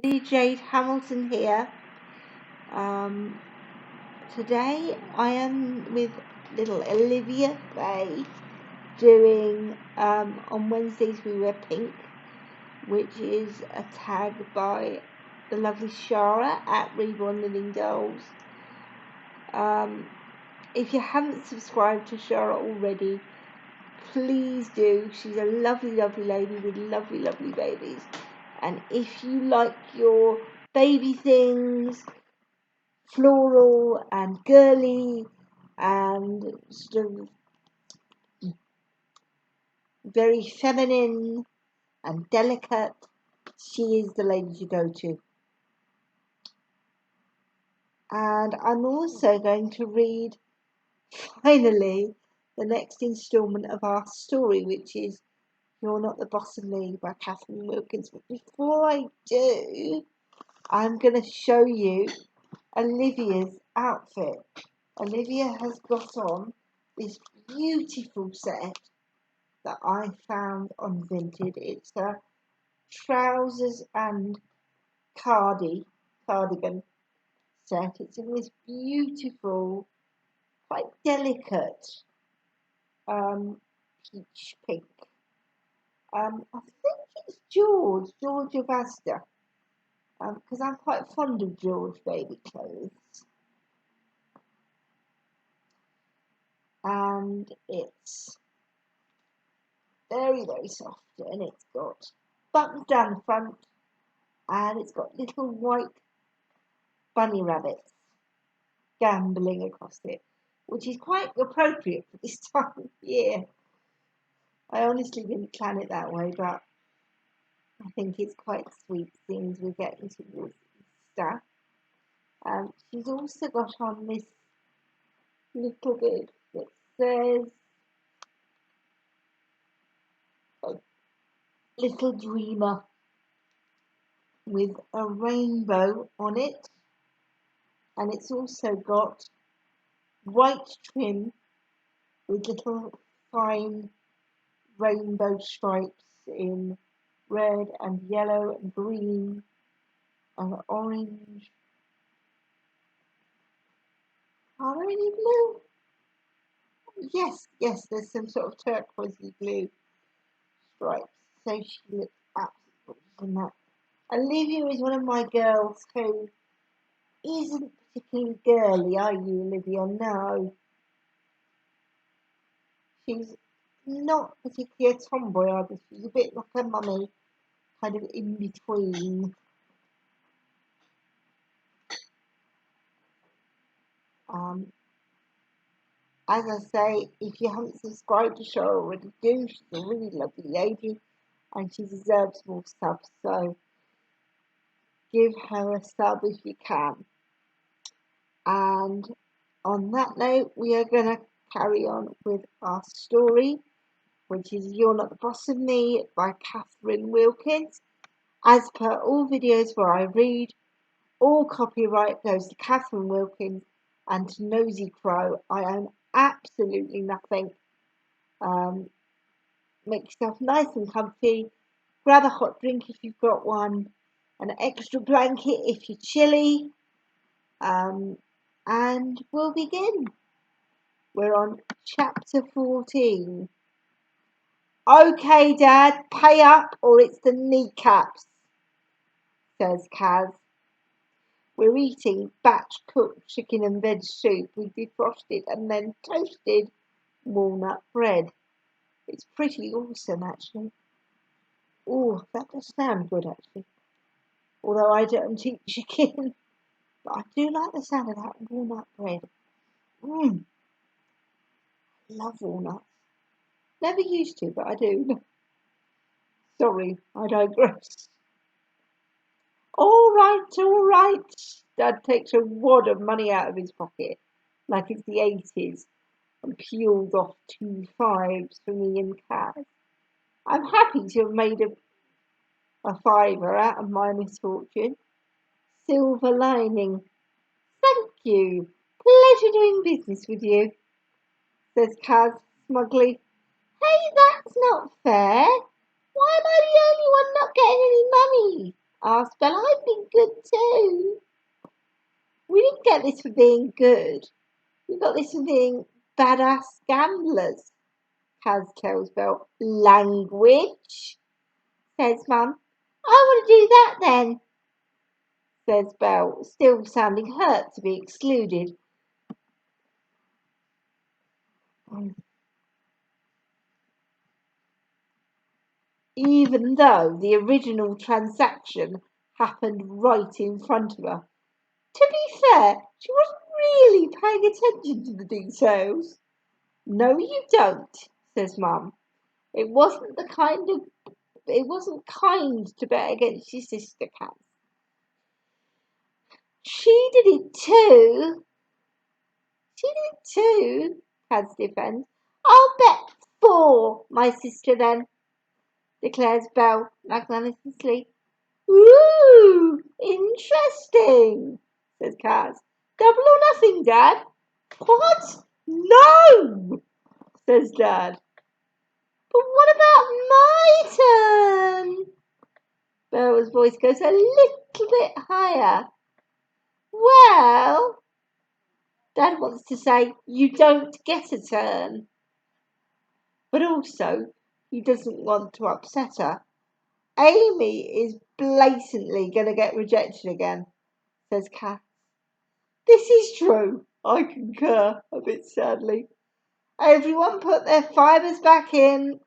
Jade Hamilton here. Today I am with little Olivia Bay doing On Wednesdays We Wear Pink, which is a tag by the lovely Shara at Reborn Living Dolls. If you haven't subscribed to Shara already, please do. She's a lovely, lovely lady with lovely, lovely babies. And if you like your baby things floral and girly and sort of very feminine and delicate, she is the lady to go to. And I'm also going to read, finally, the next instalment of our story, which is You're Not the Boss of Me by Catherine Wilkins. But before I do, I'm going to show you Olivia's outfit. Olivia has got on this beautiful set that I found on Vinted. It's a trousers and cardigan set. It's in this beautiful, quite delicate peach pink. I think it's George of Asda, because I'm quite fond of George baby clothes. And it's very, very soft, and it's got buttons down the front, and it's got little white bunny rabbits gambling across it, which is quite appropriate for this time of year. I honestly didn't plan it that way, but I think it's quite sweet things we're getting towards Easter. She's also got on this little bit that says Little Dreamer with a rainbow on it, and it's also got white trim with little fine rainbow stripes in red and yellow and green and orange. Are there any blue? Yes, there's some sort of turquoisey blue stripes. So she looks absolutely gorgeous in that. Olivia is one of my girls who isn't particularly girly, are you, Olivia? No. She's not particularly a tomboy either. She's a bit like her mummy, kind of in between. As I say, if you haven't subscribed to Shara already, do. She's a really lovely lady, and she deserves more subs. So give her a sub if you can. And on that note, we are going to carry on with our story, which is You're Not the Boss of Me by Catherine Wilkins. As per all videos where I read, all copyright goes to Catherine Wilkins and to Nosy Crow. I own absolutely nothing. Make yourself nice and comfy. Grab a hot drink if you've got one, an extra blanket if you're chilly, and we'll begin. We're on chapter 14. Okay, Dad, pay up or it's the kneecaps, says Kaz. We're eating batch-cooked chicken and veg soup with defrosted and then toasted walnut bread. It's pretty awesome, actually. Oh, that does sound good, actually. Although I don't eat chicken, but I do like the sound of that walnut bread. Love walnuts. Never used to, but I do. Sorry, I digress. All right. Dad takes a wad of money out of his pocket, like it's the 80s, and peels off 2 5s for me and Kaz. I'm happy to have made a fiver out of my misfortune. Silver lining. Thank you. Pleasure doing business with you, says Kaz smugly. Hey, that's not fair. Why am I the only one not getting any money? asked Belle. I've been good too. We didn't get this for being good. We got this for being badass gamblers, Kaz tells Belle. Language, says Mum. I want to do that then, says Belle, still sounding hurt to be excluded. Even though the original transaction happened right in front of her. To be fair, she wasn't really paying attention to the details. No, you don't, says Mum. It wasn't kind to bet against your sister, Cat. She did it too. Kaz defends. I'll bet 4, my sister then, declares Belle magnanimously. Ooh, interesting, says Kaz. Double or nothing, Dad. What? No, says Dad. But what about my turn? Belle's voice goes a little bit higher. Well, Dad wants to say you don't get a turn. But also, he doesn't want to upset her. Amy is blatantly going to get rejected again, says Kath. This is true, I concur, a bit sadly. Everyone put their fibres back in.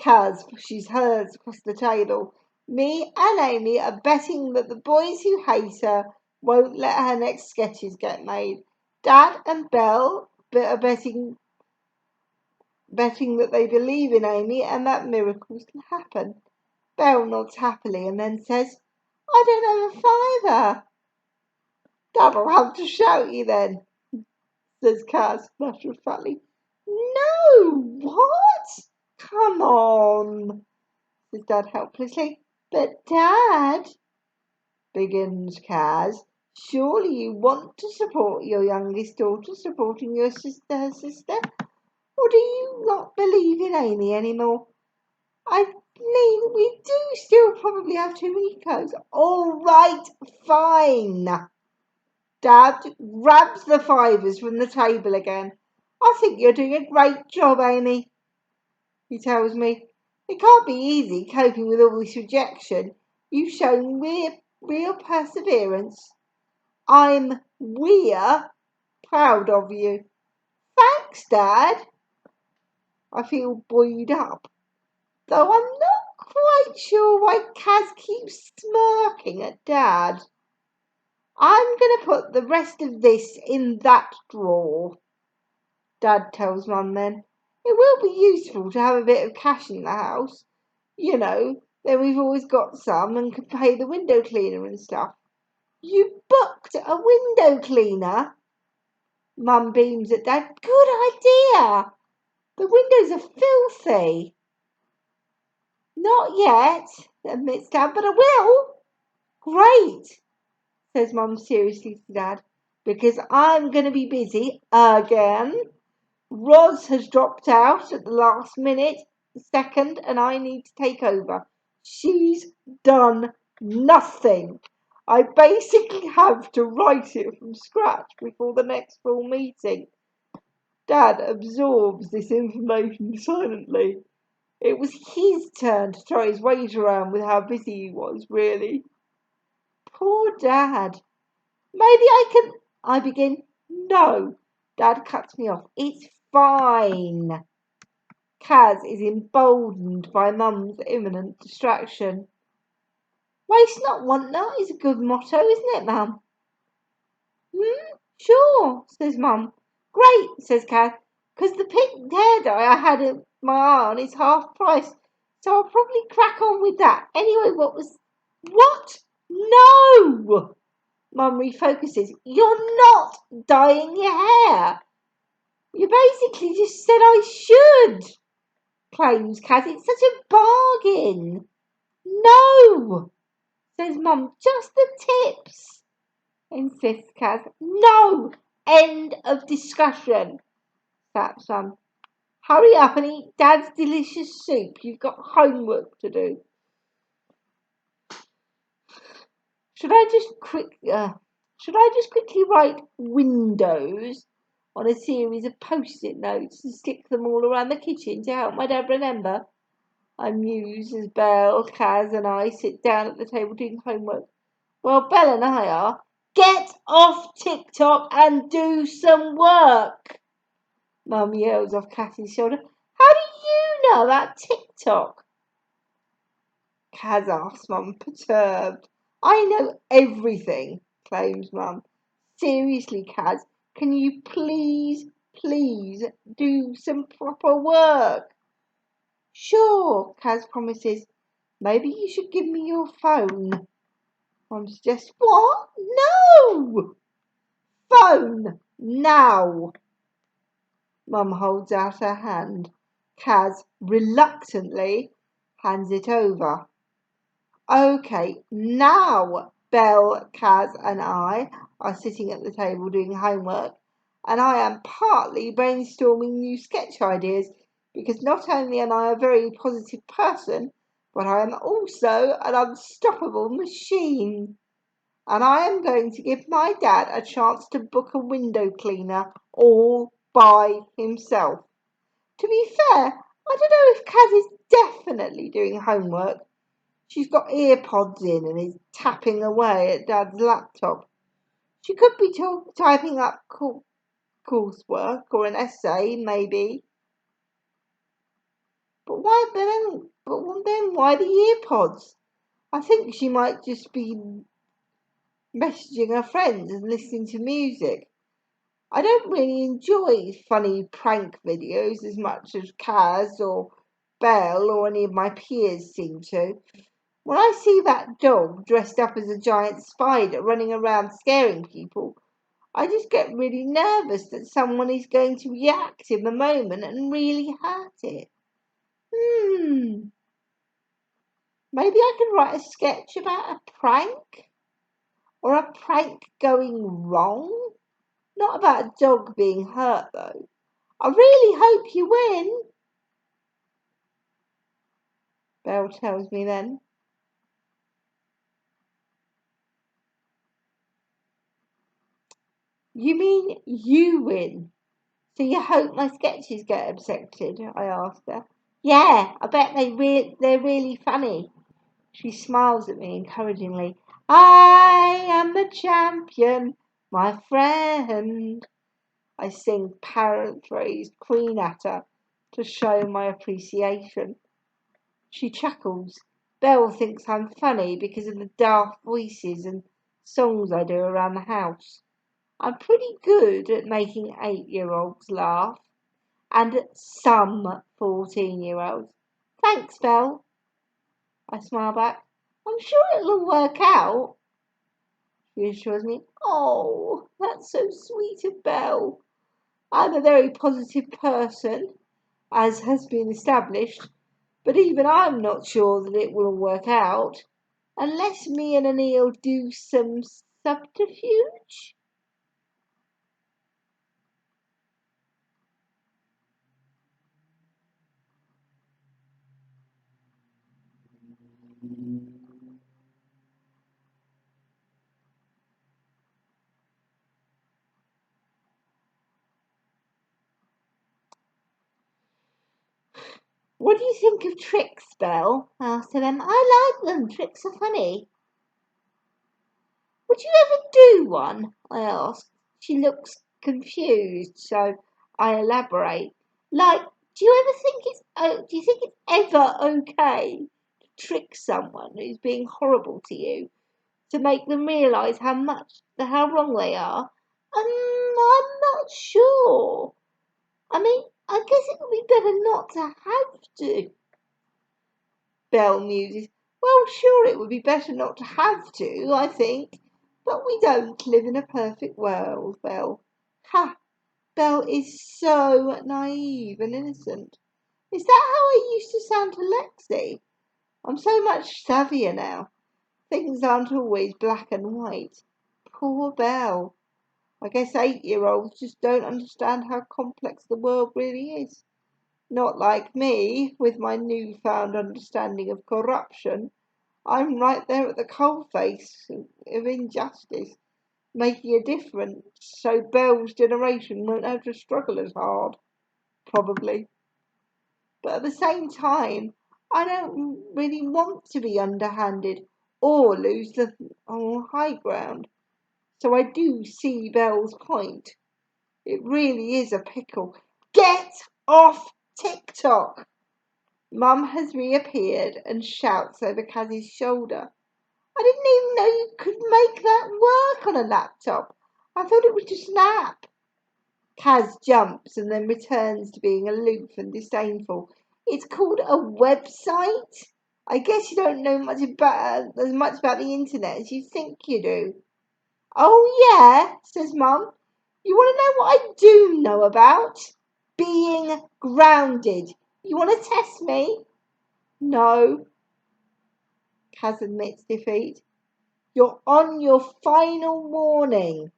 Kaz pushes hers across the table. Me and Amy are betting that the boys who hate her won't let her next sketches get made. Dad and Belle are betting that they believe in Amy and that miracles can happen. Belle nods happily and then says, I don't have a fiver. Dad'll have to shout you then, says Kaz matter of factly. No, what? Come on, says Dad helplessly. But Dad, begins Kaz, surely you want to support your youngest daughter supporting her sister? Or do you not believe in Amy anymore? I mean, we do still probably have 2 Ricos. All right, fine. Dad grabs the fivers from the table again. I think you're doing a great job, Amy, he tells me. It can't be easy coping with all this rejection. You've shown real perseverance. We're proud of you. Thanks, Dad. I feel buoyed up, though I'm not quite sure why Kaz keeps smirking at Dad. I'm going to put the rest of this in that drawer, Dad tells Mum then. It will be useful to have a bit of cash in the house. You know, then we've always got some and can pay the window cleaner and stuff. You booked a window cleaner? Mum beams at Dad. Good idea. The windows are filthy. Not yet, admits Dad, but I will. Great, says Mum seriously to Dad, because I'm going to be busy again. Roz has dropped out at the last second, and I need to take over. She's done nothing. I basically have to write it from scratch before the next full meeting. Dad absorbs this information silently. It was his turn to try his weight around with how busy he was, really. Poor Dad. Maybe I begin. No, Dad cuts me off. It's fine. Kaz is emboldened by Mum's imminent distraction. Waste not, want not is a good motto, isn't it, Mum? Sure, says Mum. Great, says Kaz, because the pink hair dye I had in my eye on is half price, so I'll probably crack on with that. Anyway, what? No! Mum refocuses. You're not dyeing your hair. You basically just said I should, claims Kaz. It's such a bargain. No, says Mum. Just the tips, insists Kaz. No, end of discussion, snaps Mum. Hurry up and eat Dad's delicious soup. You've got homework to do. Should I just quickly write windows on a series of post-it notes and stick them all around the kitchen to help my dad remember? I muse as Belle, Kaz and I sit down at the table doing homework. Well, Belle and I are. Get off TikTok and do some work! Mum yells off Cassie's shoulder. How do you know about TikTok? Kaz asks Mum, perturbed. I know everything, claims Mum. Seriously, Kaz, can you please do some proper work? Sure, Kaz promises. Maybe you should give me your phone. Mum suggests, what? No! Phone! Now! Mum holds out her hand. Kaz reluctantly hands it over. Okay, now Belle, Kaz and I are sitting at the table doing homework, and I am partly brainstorming new sketch ideas because not only am I a very positive person, but I am also an unstoppable machine. And I am going to give my dad a chance to book a window cleaner all by himself. To be fair, I don't know if Kaz is definitely doing homework. She's got earpods in and is tapping away at Dad's laptop. She could be typing up coursework or an essay, maybe. But why the earpods? I think she might just be messaging her friends and listening to music. I don't really enjoy funny prank videos as much as Kaz or Belle or any of my peers seem to. When I see that dog dressed up as a giant spider running around scaring people, I just get really nervous that someone is going to react in the moment and really hurt it. Maybe I could write a sketch about a prank? Or a prank going wrong? Not about a dog being hurt, though. I really hope you win, Belle tells me then. You mean you win? So you hope my sketches get accepted? I ask her. Yeah, I bet they're really funny. She smiles at me encouragingly. I am the champion, my friend. I sing paraphrased Queen at her to show my appreciation. She chuckles. Belle thinks I'm funny because of the daft voices and songs I do around the house. I'm pretty good at making 8-year-olds laugh. And some 14-year-olds. Thanks, Belle. I smile back. I'm sure it'll work out. She assures me. Oh, that's so sweet of Belle. I'm a very positive person, as has been established, but even I'm not sure that it will work out, unless me and Anil do some subterfuge. What do you think of tricks, Belle? I asked them. I like them. Tricks are funny. Would you ever do one? I asked. She looks confused, so I elaborate. Like, do you think it's ever okay to trick someone who's being horrible to you to make them realise how wrong they are? I'm not sure. I mean, I guess it would be better not to have to. Belle muses. Well, sure, it would be better not to have to, I think. But we don't live in a perfect world, Belle. Ha! Belle is so naive and innocent. Is that how I used to sound to Lexi? I'm so much savvier now. Things aren't always black and white. Poor Belle. I guess 8-year-olds just don't understand how complex the world really is. Not like me, with my newfound understanding of corruption. I'm right there at the coalface of injustice making a difference so Belle's generation won't have to struggle as hard, probably. But at the same time, I don't really want to be underhanded or lose the high ground. So I do see Belle's point. It really is a pickle. Get off TikTok! Mum has reappeared and shouts over Kaz's shoulder. I didn't even know you could make that work on a laptop. I thought it was just an app. Kaz jumps and then returns to being aloof and disdainful. It's called a website? I guess you don't know as much about the internet as you think you do. Oh yeah, says Mum. You want to know what I do know about? Being grounded. You want to test me? No. Kaz admits defeat. You're on your final warning,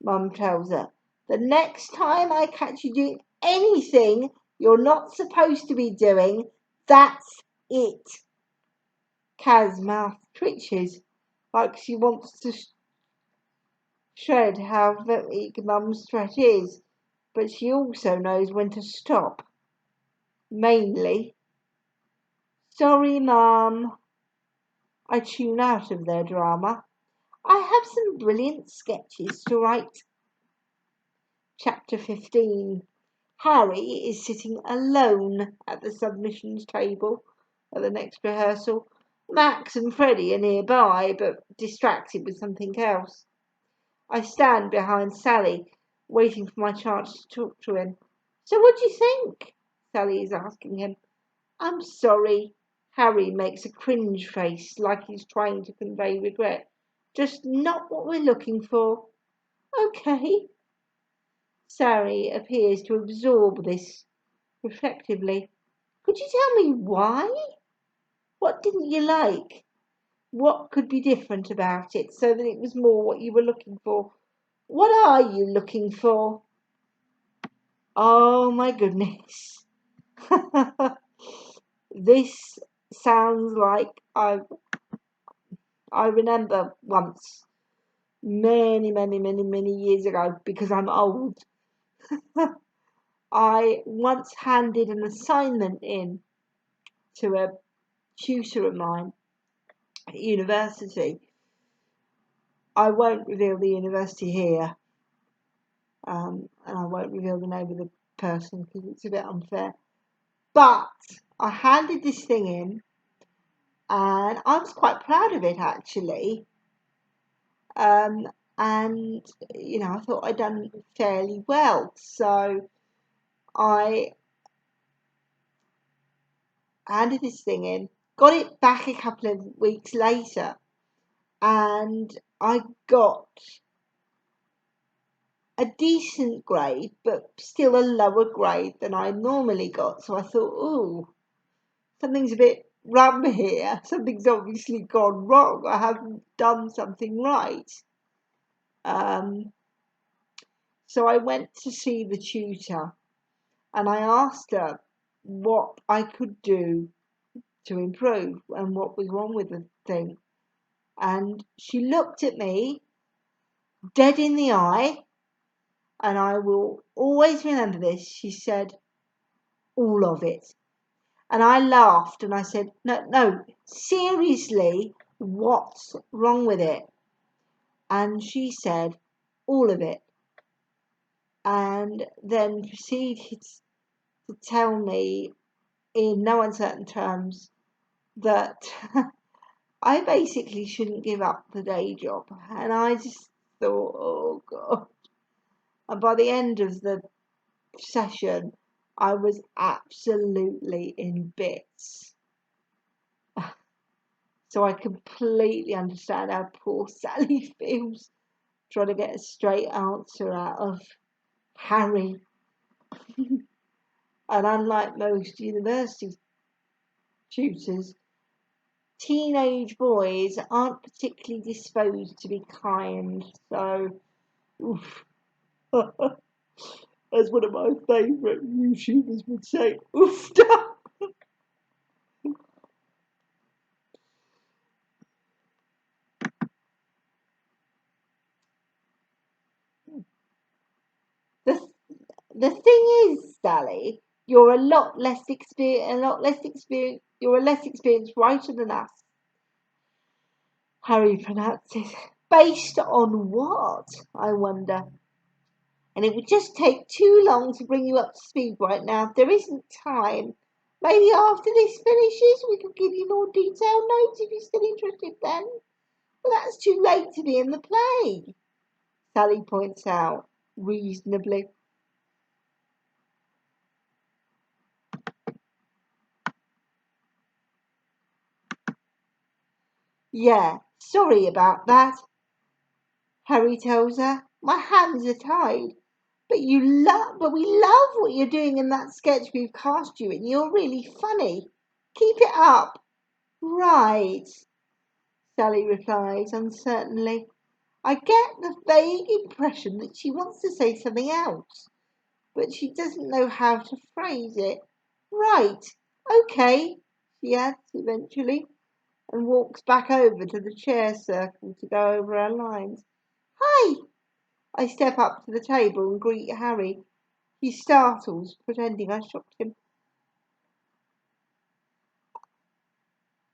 Mum tells her. The next time I catch you doing anything you're not supposed to be doing, that's it. Kaz's mouth twitches like she wants to shred how vague Mum's threat is, but she also knows when to stop. Mainly, sorry, Mum. I tune out of their drama. I have some brilliant sketches to write. Chapter 15. Harry is sitting alone at the submissions table at the next rehearsal. Max and Freddie are nearby, but distracted with something else. I stand behind Sally, waiting for my chance to talk to him. So what do you think? Sally is asking him. I'm sorry. Harry makes a cringe face like he's trying to convey regret. Just not what we're looking for. Okay. Sally appears to absorb this reflectively. Could you tell me why? What didn't you like? What could be different about it so that it was more what you were looking for? What are you looking for? Oh my goodness. This sounds like I remember once, many years ago, because I'm old. I once handed an assignment in to a tutor of mine at university. I won't reveal the university here, and I won't reveal the name of the person because it's a bit unfair. But I handed this thing in, and I was quite proud of it actually. And I thought I'd done fairly well. So I handed this thing in, got it back a couple of weeks later, and I got a decent grade, but still a lower grade than I normally got. So I thought, oh, something's a bit rum here. Something's obviously gone wrong. I haven't done something right. So I went to see the tutor and I asked her what I could do to improve and what was wrong with the thing. And she looked at me dead in the eye, and I will always remember this. She said, all of it. And I laughed and I said, no, seriously, what's wrong with it? And she said, all of it. And then proceeded to tell me in no uncertain terms that I basically shouldn't give up the day job. And I just thought, oh God. And by the end of the session, I was absolutely in bits. So I completely understand how poor Sally feels trying to get a straight answer out of Harry. And unlike most university tutors, teenage boys aren't particularly disposed to be kind. So, oof. As one of my favourite YouTubers would say, oofed up. The thing is, Sally, you're a lot less experienced. You're a less experienced writer than us. Harry pronounces. Based on what, I wonder? And it would just take too long to bring you up to speed right now. There isn't time. Maybe after this finishes, we could give you more detailed notes if you're still interested then. But that's too late to be in the play, Sally points out, reasonably. Yeah, sorry about that, Harry tells her. My hands are tied. But we love what you're doing in that sketch we've cast you in. You're really funny. Keep it up. Right, Sally replies uncertainly. I get the vague impression that she wants to say something else, but she doesn't know how to phrase it. Right, okay, she adds eventually, and walks back over to the chair circle to go over her lines. Hi! I step up to the table and greet Harry. He startles, pretending I shocked him.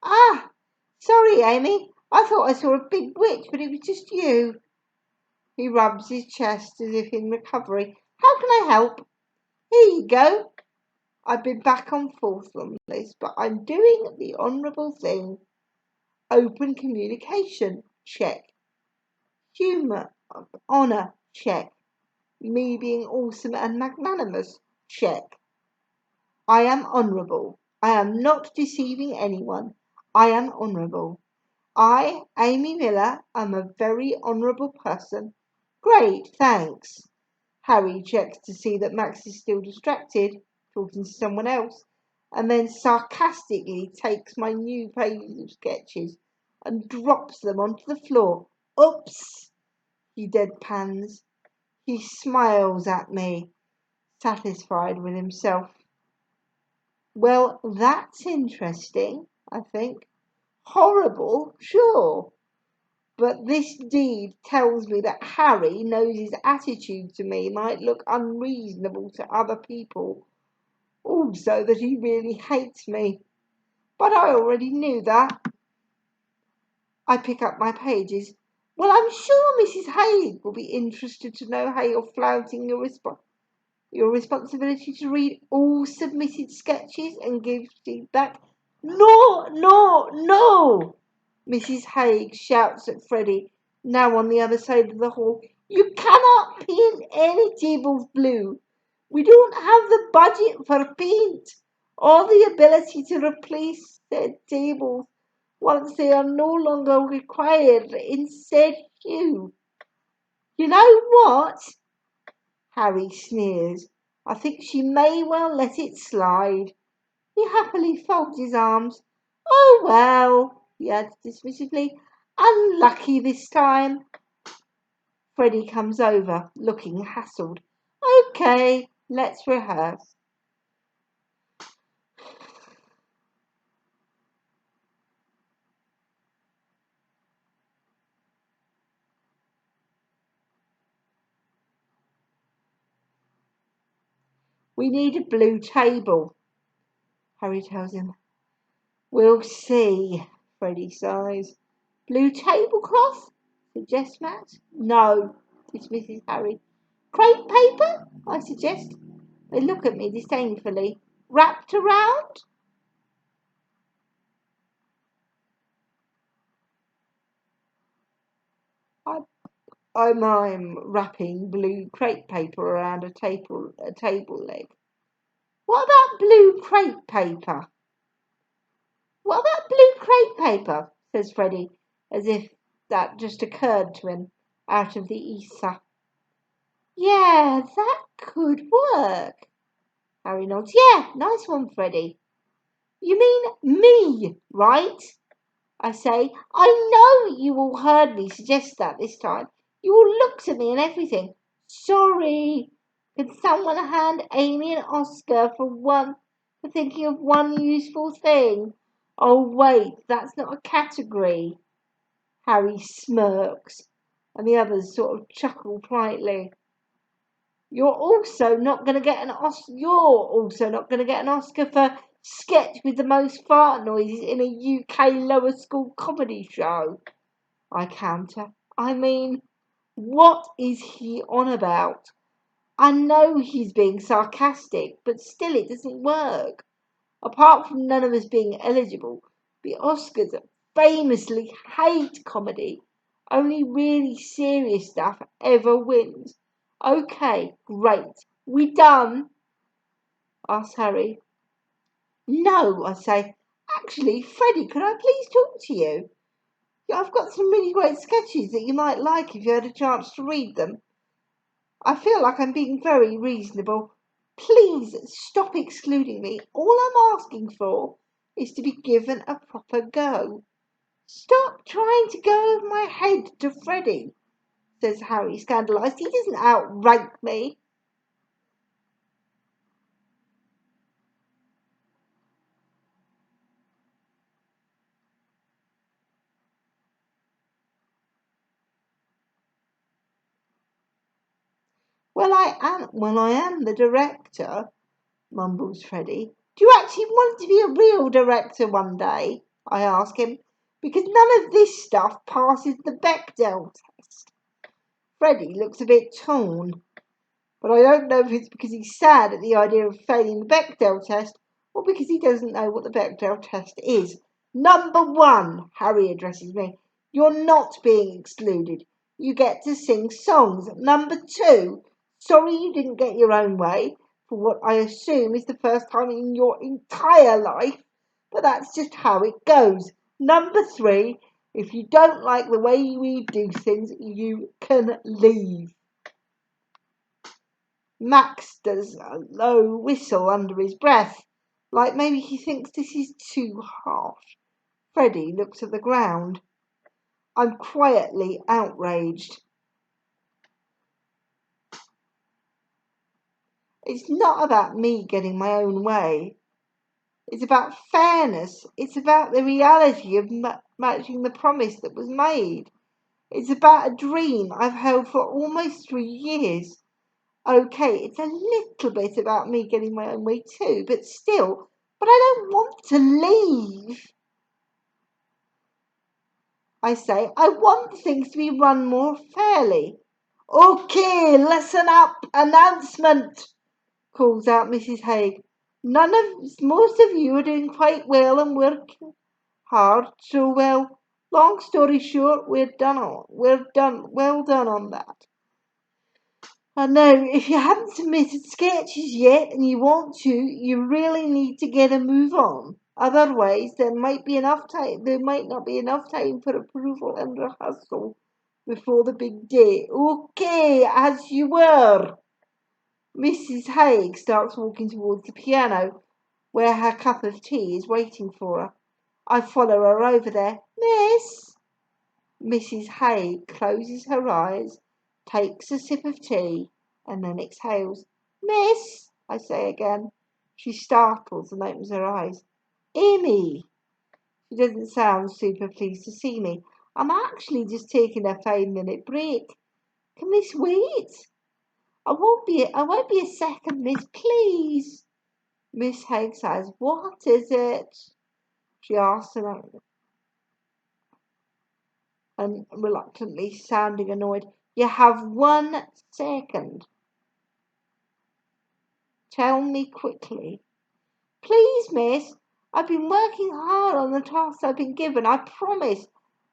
Ah! Sorry, Amy. I thought I saw a big witch, but it was just you. He rubs his chest as if in recovery. How can I help? Here you go. I've been back and forth on this, but I'm doing the honourable thing. Open communication, check. Humour, honour, check. Me being awesome and magnanimous, check. I am honourable. I am not deceiving anyone. I am honourable. I, Amy Miller, am a very honourable person. Great, thanks. Harry checks to see that Max is still distracted, talking to someone else, and then sarcastically takes my new pages of sketches and drops them onto the floor. Oops, he deadpans. He smiles at me, satisfied with himself. Well, that's interesting, I think. Horrible, sure. But this deed tells me that Harry knows his attitude to me might look unreasonable to other people. Also that he really hates me. But I already knew that. I pick up my pages. Well, I'm sure Mrs. Haig will be interested to know how you're flouting your responsibility to read all submitted sketches and give feedback. No, no, no! Mrs. Haig shouts at Freddie, now on the other side of the hall. You cannot paint any tables blue. We don't have the budget for paint or the ability to replace said tables once they are no longer required in said hue. You know what? Harry sneers. I think she may well let it slide. He happily folds his arms. Oh well, he adds dismissively. Unlucky this time. Freddie comes over, looking hassled. Okay, let's rehearse. We need a blue table, Harry tells him. We'll see, Freddie sighs. Blue tablecloth? Suggests Max. No, dismisses Harry. Crepe paper? I suggest. They look at me disdainfully. Wrapped around? I mime wrapping blue crepe paper around a table leg. What about blue crepe paper? What about blue crepe paper? Says Freddie, as if that just occurred to him out of the ether. Yeah, that could work. Harry nods. Yeah, nice one, Freddie. You mean me, right? I say. I know you all heard me suggest that this time. You all looked at me and everything. Sorry. Could someone hand Amy an Oscar for thinking of one useful thing? Oh wait, that's not a category. Harry smirks, and the others sort of chuckle politely. You're also not going to get an Oscar for sketch with the most fart noises in a UK lower school comedy show. I counter. I mean, what is he on about? I know he's being sarcastic, but still it doesn't work. Apart from none of us being eligible, the Oscars famously hate comedy. Only really serious stuff ever wins. Okay, great. We done? Asks Harry. No, I say. Actually, Freddie, could I please talk to you? I've got some really great sketches that you might like if you had a chance to read them. I feel like I'm being very reasonable. Please stop excluding me. All I'm asking for is to be given a proper go. Stop trying to go over my head to Freddie, says Harry, scandalised. He doesn't outrank me. Well, I am the director, mumbles Freddie. Do you actually want to be a real director one day? I ask him, because none of this stuff passes the Bechdel test. Freddie looks a bit torn, but I don't know if it's because he's sad at the idea of failing the Bechdel test or because he doesn't know what the Bechdel test is. Number one, Harry addresses me, you're not being excluded. You get to sing songs. Number two, sorry you didn't get your own way for what I assume is the first time in your entire life, but that's just how it goes. Number three, if you don't like the way we do things, you can leave. Max does a low whistle under his breath, like maybe he thinks this is too harsh. Freddie looks at the ground. I'm quietly outraged. It's not about me getting my own way. It's about fairness. It's about the reality of matching the promise that was made. It's about a dream I've held for almost 3 years. Okay, it's a little bit about me getting my own way too, but still, but I don't want to leave. I say, I want things to be run more fairly. Okay, listen up, announcement, calls out Mrs. Haig. Most of you are doing quite well and working hard, so well, long story short, well done on that. And now, if you haven't submitted sketches yet and you want to, you really need to get a move on. Otherwise, there might not be enough time for approval and rehearsal before the big day. Okay, as you were. Mrs. Haig starts walking towards the piano, where her cup of tea is waiting for her. I follow her over there. Miss? Mrs. Haig closes her eyes, takes a sip of tea, and then exhales. Miss, I say again. She startles and opens her eyes. Amy! She doesn't sound super pleased to see me. I'm actually just taking a 5-minute break. Can this wait? I won't be a second, miss, please. Miss Haig says, what is it? She asks and reluctantly sounding annoyed. You have 1 second. Tell me quickly. Please, miss, I've been working hard on the tasks I've been given, I promise.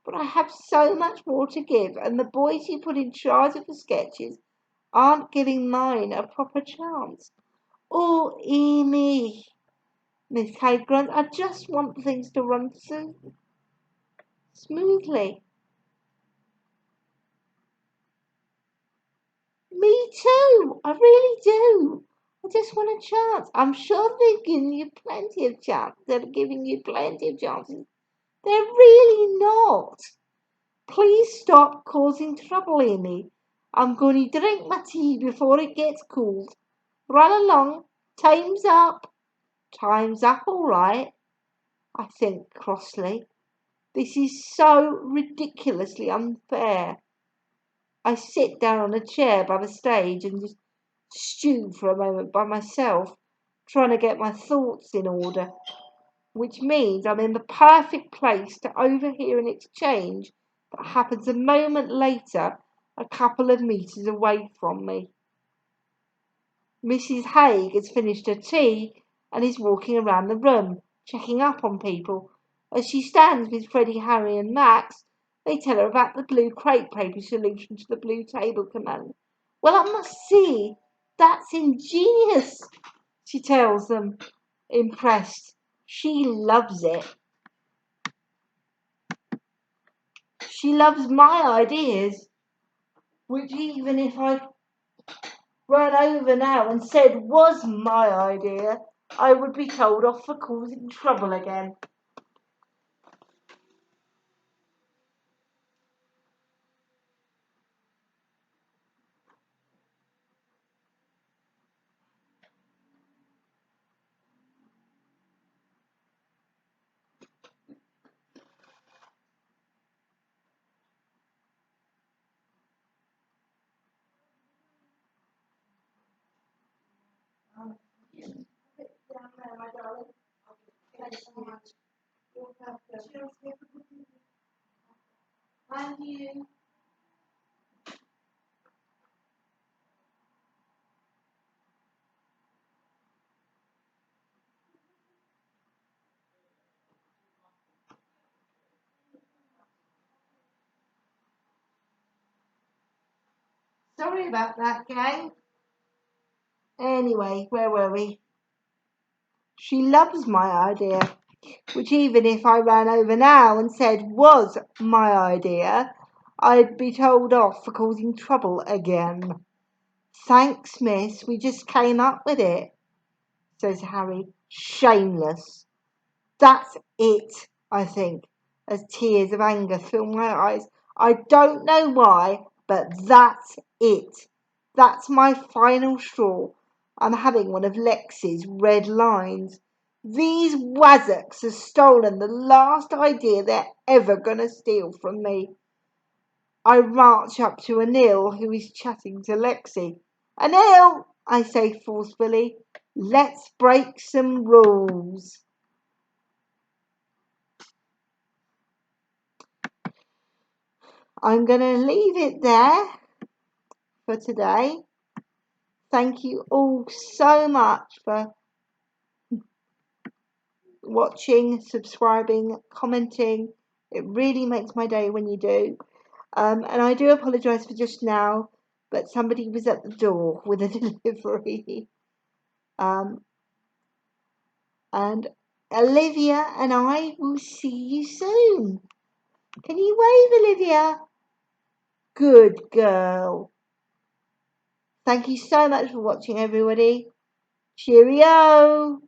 But I have so much more to give, and the boys you put in charge of the sketches aren't giving mine a proper chance. Oh, Amy, Miss Haig grunts, I just want things to run smoothly. Me too, I really do. I just want a chance. I'm sure they're giving you plenty of chances. They're giving you plenty of chances. They're really not. Please stop causing trouble, Amy. I'm going to drink my tea before it gets cold. Run along. Time's up. Time's up, all right, I think crossly. This is so ridiculously unfair. I sit down on a chair by the stage and just stew for a moment by myself, trying to get my thoughts in order, which means I'm in the perfect place to overhear an exchange that happens a moment later, a couple of meters away from me. Mrs. Haig has finished her tea and is walking around the room, checking up on people. As she stands with Freddie, Harry and Max, they tell her about the blue crepe paper solution to the blue table command. "Well, I must see, that's ingenious," she tells them, impressed. She loves it. She loves my ideas, which even if I ran over now and said was my idea, I would be told off for causing trouble again. Down there, my darling. Thanks so much. You're welcome. And you. Sorry about that, gang. Anyway, where were we? She loves my idea, which even if I ran over now and said was my idea, I'd be told off for causing trouble again. "Thanks, miss, we just came up with it," says Harry, shameless. "That's it," I think, as tears of anger fill my eyes. "I don't know why, but that's it. That's my final straw. I'm having one of Lexi's red lines. These wazzocks have stolen the last idea they're ever going to steal from me." I march up to Anil, who is chatting to Lexi. "Anil," I say forcefully, "let's break some rules." I'm going to leave it there for today. Thank you all so much for watching, subscribing, commenting. It really makes my day when you do. And I do apologise for just now, but somebody was at the door with a delivery. And Olivia and I will see you soon. Can you wave, Olivia? Good girl. Thank you so much for watching, everybody. Cheerio.